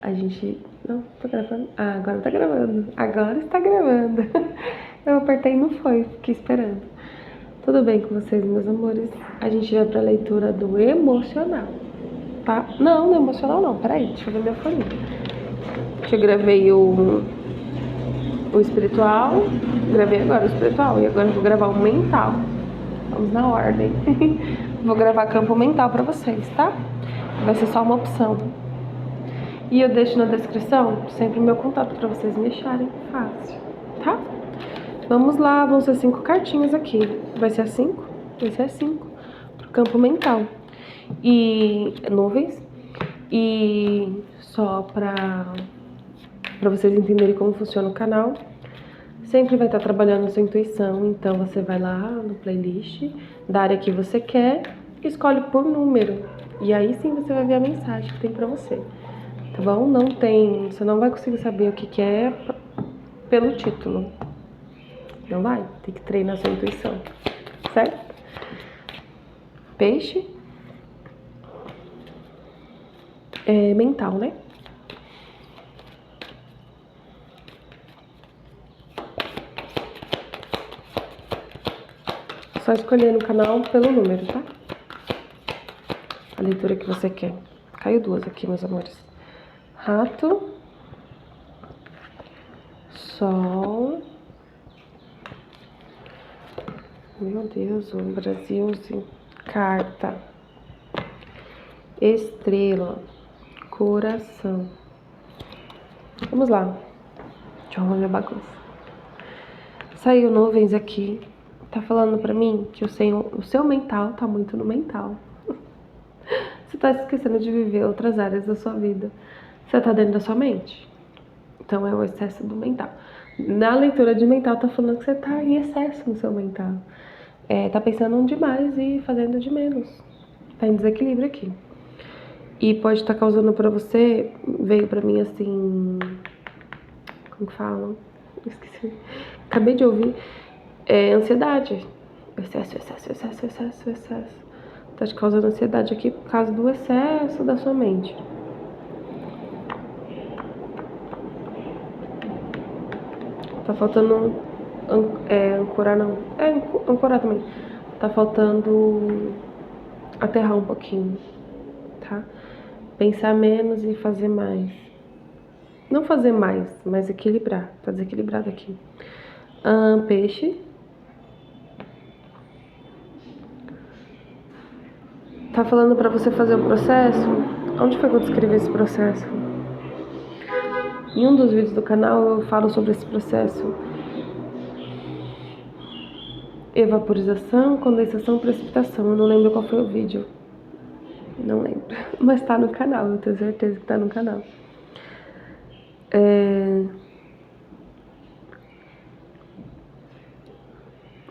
a gente... Não, tô gravando? Ah, agora tá gravando. Agora está gravando. Eu apertei e não foi, fiquei esperando. Tudo bem com vocês, meus amores? A gente vai pra leitura do emocional, tá? Não, não é emocional não, peraí, deixa eu ver minha folhinha. Que eu gravei o espiritual, gravei agora o espiritual e agora eu vou gravar o mental. Vamos na ordem. Vou gravar campo mental pra vocês, tá? Vai ser só uma opção. E eu deixo na descrição sempre o meu contato pra vocês me acharem fácil, tá? Vamos lá, vão ser 5 cartinhas aqui. Vai ser a 5? Vai ser a 5. Pro campo mental. E nuvens. E só pra vocês entenderem como funciona o canal. Sempre vai estar trabalhando a sua intuição, então você vai lá no playlist, da área que você quer, escolhe por número. E aí sim você vai ver a mensagem que tem pra você. Tá bom? Não tem, você não vai conseguir saber o que é pelo título. Não vai, tem que treinar a sua intuição, certo? Peixe. É mental, né? Só escolher no canal pelo número, tá? A leitura que você quer. Caiu 2 aqui, meus amores. Rato. Sol. Meu Deus, o Brasilzinho. Carta. Estrela. Coração. Vamos lá. Deixa eu arrumar minha bagunça. Saiu nuvens aqui. Tá falando pra mim que o seu mental tá muito no mental. Você tá esquecendo de viver outras áreas da sua vida. Você tá dentro da sua mente. Então é o excesso do mental. Na leitura de mental tá falando que você tá em excesso no seu mental. Tá pensando demais e fazendo de menos. Tá em desequilíbrio aqui. E pode estar causando pra você, veio pra mim assim... Como que falam? Esqueci. Acabei de ouvir. Ansiedade. Excesso. Tá te causando ansiedade aqui por causa do excesso da sua mente. Tá faltando ancorar não. Ancorar também. Tá faltando aterrar um pouquinho, tá? Pensar menos e fazer mais. Não fazer mais, mas equilibrar. Tá desequilibrado aqui. Peixe. Tá falando pra você fazer o processo? Onde foi que eu descrevi esse processo? Em um dos vídeos do canal eu falo sobre esse processo. Evaporização, condensação, precipitação. Eu não lembro qual foi o vídeo. Não lembro. Mas tá no canal, eu tenho certeza que tá no canal.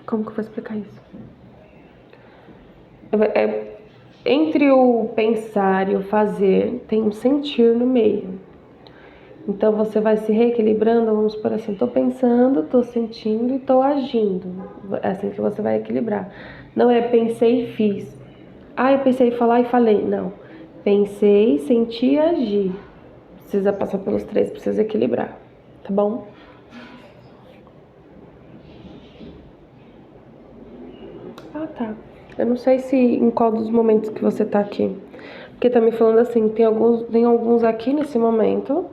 Como que eu vou explicar isso? Entre o pensar e o fazer, tem um sentir no meio. Então você vai se reequilibrando, vamos por assim, tô pensando, tô sentindo e tô agindo. É assim que você vai equilibrar. Não é pensei e fiz. Eu pensei em falar e falei. Não. Pensei, senti e agi. Precisa passar pelos 3, precisa equilibrar. Tá bom? Tá. Eu não sei se em qual dos momentos que você tá aqui. Porque tá me falando assim, tem alguns aqui nesse momento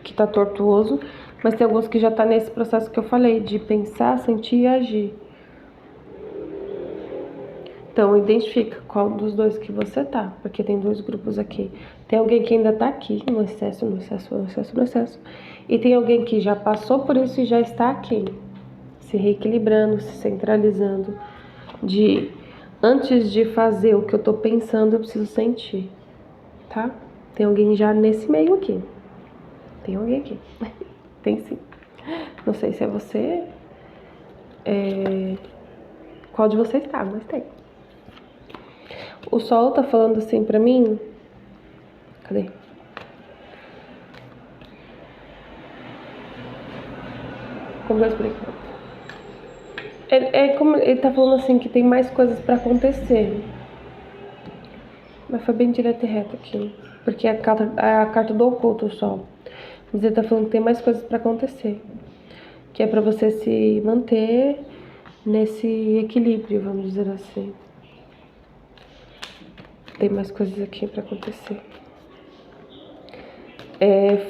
que tá tortuoso, mas tem alguns que já tá nesse processo que eu falei, de pensar, sentir e agir. Então, identifica qual dos dois que você tá, porque tem 2 grupos aqui. Tem alguém que ainda tá aqui, no excesso. E tem alguém que já passou por isso e já está aqui, se reequilibrando, se centralizando, antes de fazer o que eu tô pensando, eu preciso sentir, tá? Tem alguém já nesse meio aqui. Tem alguém aqui. Tem sim. Não sei se é você, qual de vocês tá, mas tem. O sol tá falando assim pra mim. Cadê? Como eu explico? Como ele tá falando assim que tem mais coisas pra acontecer. Mas foi bem direto e reto aqui. porque é a carta do oculto só. Mas ele tá falando que tem mais coisas pra acontecer. Que é pra você se manter nesse equilíbrio, vamos dizer assim. Tem mais coisas aqui pra acontecer.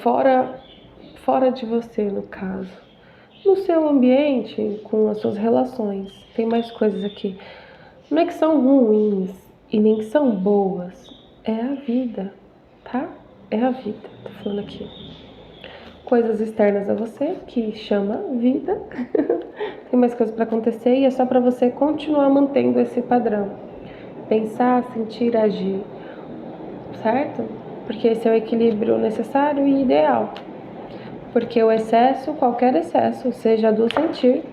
Fora de você, no caso. No seu ambiente, com as suas relações. Tem mais coisas aqui. Não é que são ruins e nem que são boas. É a vida, tá? É a vida, tô falando aqui. Coisas externas a você, que chama vida. Tem mais coisas pra acontecer e é só pra você continuar mantendo esse padrão. Pensar, sentir, agir. Certo? Porque esse é o equilíbrio necessário e ideal. Porque o excesso, qualquer excesso, seja do sentir,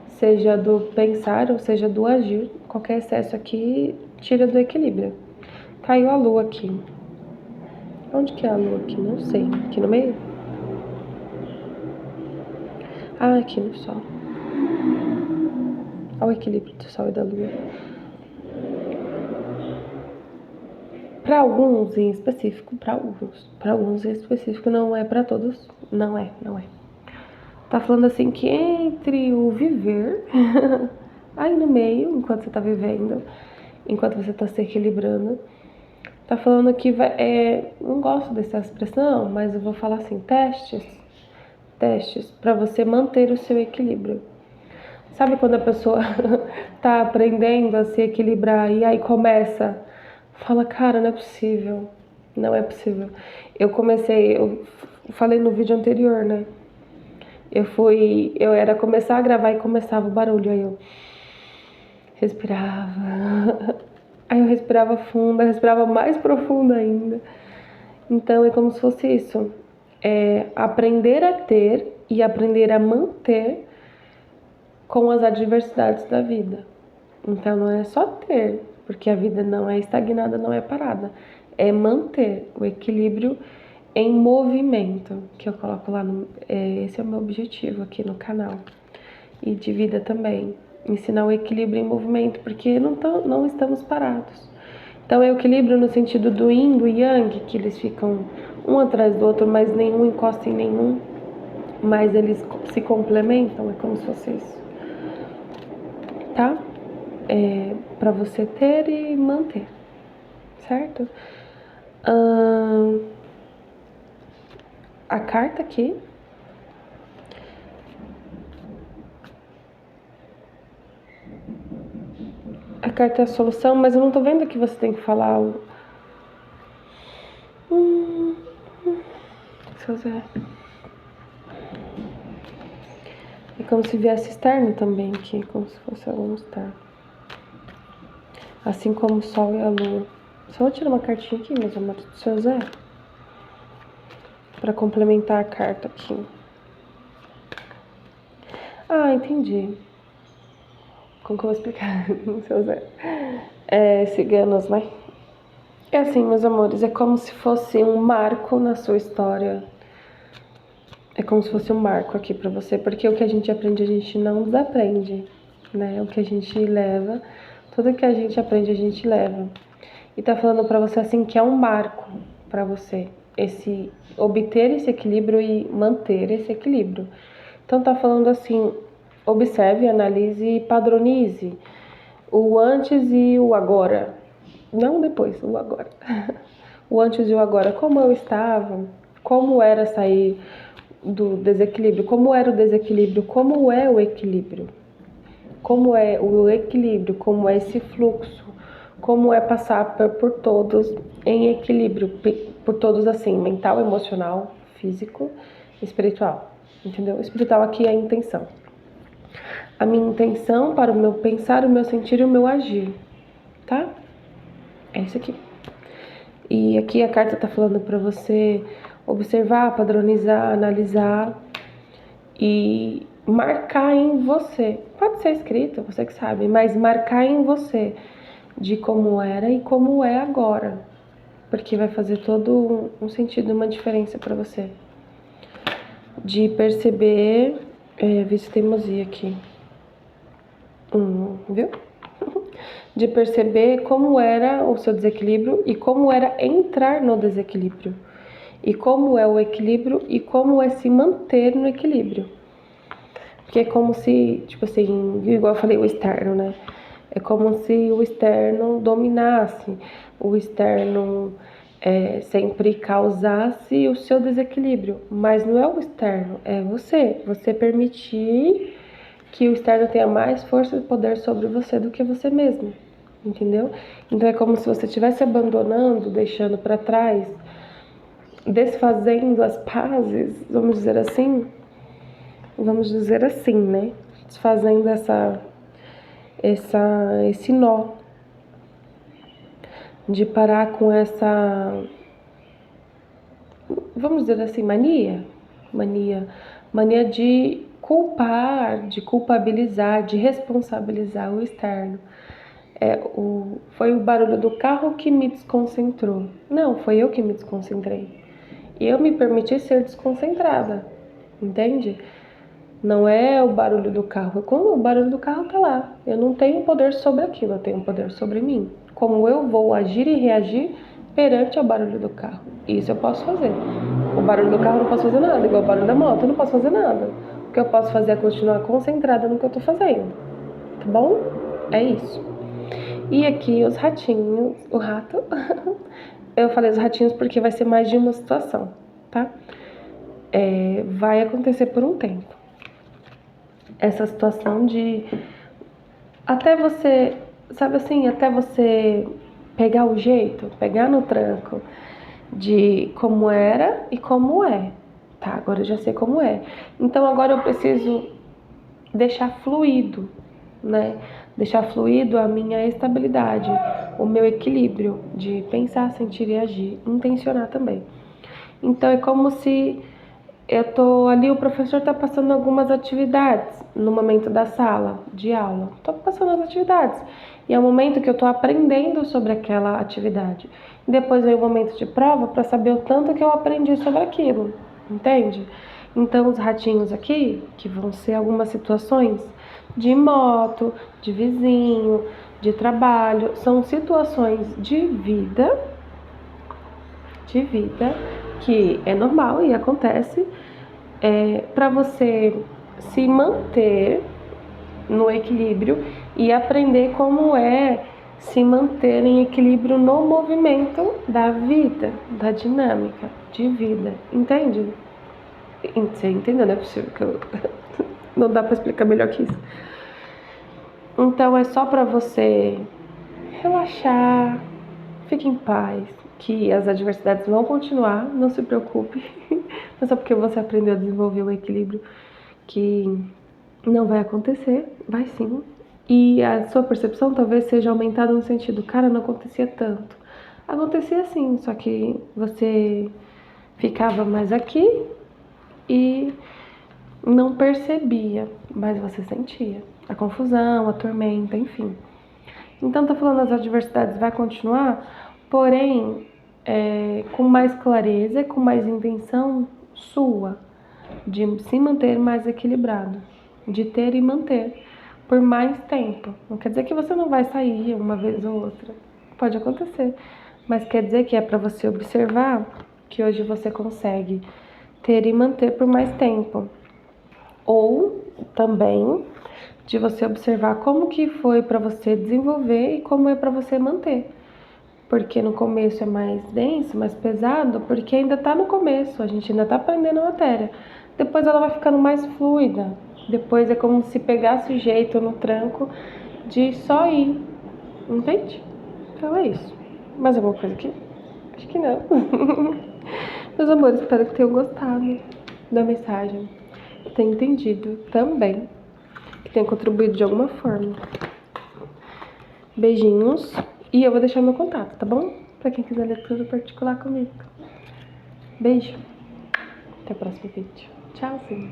seja do pensar ou seja do agir, qualquer excesso aqui tira do equilíbrio. Caiu a lua aqui. Onde que é a lua aqui? Não sei. Aqui no meio? Ah, aqui no sol. Olha o equilíbrio do sol e da lua. Para alguns em específico, para alguns em específico, não é para todos, não é. Tá falando assim que entre o viver, aí no meio, enquanto você tá vivendo, enquanto você tá se equilibrando, tá falando que não gosto dessa expressão, mas eu vou falar assim, testes para você manter o seu equilíbrio. Sabe quando a pessoa tá aprendendo a se equilibrar e aí fala, cara, não é possível, não é possível. Eu falei no vídeo anterior, né? Eu era começar a gravar e começava o barulho, aí eu respirava. Aí eu respirava fundo, eu respirava mais profundo ainda. Então é como se fosse isso. É aprender a ter e aprender a manter com as adversidades da vida. Então não é só ter, porque a vida não é estagnada, não é parada. É manter o equilíbrio em movimento, que eu coloco lá esse é o meu objetivo aqui no canal. E de vida também. Ensinar o equilíbrio em movimento, porque não estamos parados. Então é o equilíbrio no sentido do yin, do yang, que eles ficam um atrás do outro, mas nenhum encosta em nenhum, mas eles se complementam, é como se fosse isso. Tá? Para você ter e manter, certo? A carta aqui a carta é a solução, mas eu não tô vendo que você tem que falar é como se viesse externo também aqui, como se fosse algum externo. Assim como o sol e a lua. Só vou tirar uma cartinha aqui, meus amores, do seu Zé. Pra complementar a carta aqui. Ah, entendi. Como que eu vou explicar? Seu Zé. Ciganos, né? É assim, meus amores, é como se fosse um marco na sua história. É como se fosse um marco aqui pra você, porque o que a gente aprende, a gente não desaprende, né? O que a gente leva, tudo que a gente aprende, a gente leva. E tá falando pra você assim que é um marco pra você, obter esse equilíbrio e manter esse equilíbrio. Então tá falando assim, observe, analise e padronize o antes e o agora. Não depois, o agora. O antes e o agora, como eu estava, como era sair do desequilíbrio, como era o desequilíbrio, como é o equilíbrio, como é o equilíbrio, como é esse fluxo, como é passar por todos em equilíbrio, por todos assim, mental, emocional, físico, espiritual, entendeu? Espiritual aqui é a intenção. A minha intenção para o meu pensar, o meu sentir e o meu agir, tá? É isso aqui. E aqui a carta tá falando para você observar, padronizar, analisar e marcar em você. Pode ser escrito, você que sabe, mas marcar em você de como era e como é agora, porque vai fazer todo um sentido, uma diferença para você. De perceber, vício teimosia aqui. Viu? de perceber como era o seu desequilíbrio e como era entrar no desequilíbrio. E como é o equilíbrio e como é se manter no equilíbrio. Porque é como se, tipo assim, igual eu falei, o externo, né? É como se o externo dominasse, o externo sempre causasse o seu desequilíbrio. Mas não é o externo, é você. Você permitir que o externo tenha mais força e poder sobre você do que você mesmo, entendeu? Então é como se você estivesse abandonando, deixando para trás, desfazendo as pazes, vamos dizer assim, né? Desfazendo esse nó, de parar com essa, vamos dizer assim, mania de culpar, de culpabilizar, de responsabilizar o externo. Foi o barulho do carro que me desconcentrou. Não, foi eu que me desconcentrei. E eu me permiti ser desconcentrada, entende? Não é o barulho do carro. Como o barulho do carro tá lá. Eu não tenho poder sobre aquilo, eu tenho poder sobre mim. Como eu vou agir e reagir perante o barulho do carro. Isso eu posso fazer. O barulho do carro eu não posso fazer nada, igual o barulho da moto eu não posso fazer nada. O que eu posso fazer é continuar concentrada no que eu tô fazendo. Tá bom? É isso. E aqui os ratinhos, o rato, eu falei os ratinhos porque vai ser mais de uma situação, tá? Vai acontecer por um tempo. Essa situação de até você, sabe assim, até você pegar o jeito, pegar no tranco de como era e como é. Tá, agora eu já sei como é. Então agora eu preciso deixar fluido, né? Deixar fluido a minha estabilidade, o meu equilíbrio de pensar, sentir e agir, intencionar também. Então é como se eu tô ali, o professor tá passando algumas atividades no momento da sala de aula. Tô passando as atividades. E é o momento que eu tô aprendendo sobre aquela atividade. E depois vem o momento de prova para saber o tanto que eu aprendi sobre aquilo. Entende? Então os ratinhos aqui, que vão ser algumas situações de moto, de vizinho, de trabalho, são situações de vida que é normal e acontece para você se manter no equilíbrio e aprender como é se manter em equilíbrio no movimento da vida, da dinâmica de vida, entende? Você entendeu, não é possível que eu... não dá para explicar melhor que isso. Então é só para você relaxar, fique em paz, que as adversidades vão continuar, não se preocupe. Não é só porque você aprendeu a desenvolver o equilíbrio que não vai acontecer, vai sim. E a sua percepção talvez seja aumentada no sentido, cara, não acontecia tanto. Acontecia sim, só que você ficava mais aqui e não percebia, mas você sentia a confusão, a tormenta, enfim. Então, tô falando, as adversidades vai continuar, porém, com mais clareza, com mais intenção sua, de se manter mais equilibrado, de ter e manter por mais tempo. Não quer dizer que você não vai sair uma vez ou outra, pode acontecer, mas quer dizer que é para você observar que hoje você consegue ter e manter por mais tempo. Ou também de você observar como que foi para você desenvolver e como é para você manter. Porque no começo é mais denso, mais pesado, porque ainda tá no começo, a gente ainda tá aprendendo a matéria. Depois ela vai ficando mais fluida. Depois é como se pegasse o jeito no tranco de só ir. Entende? Então é isso. Mais alguma coisa aqui? Acho que não. Meus amores, espero que tenham gostado da mensagem. Que tenham entendido também. Que tenha contribuído de alguma forma. Beijinhos. E eu vou deixar meu contato, tá bom? Pra quem quiser leitura particular comigo. Beijo. Até o próximo vídeo. Tchau, sim.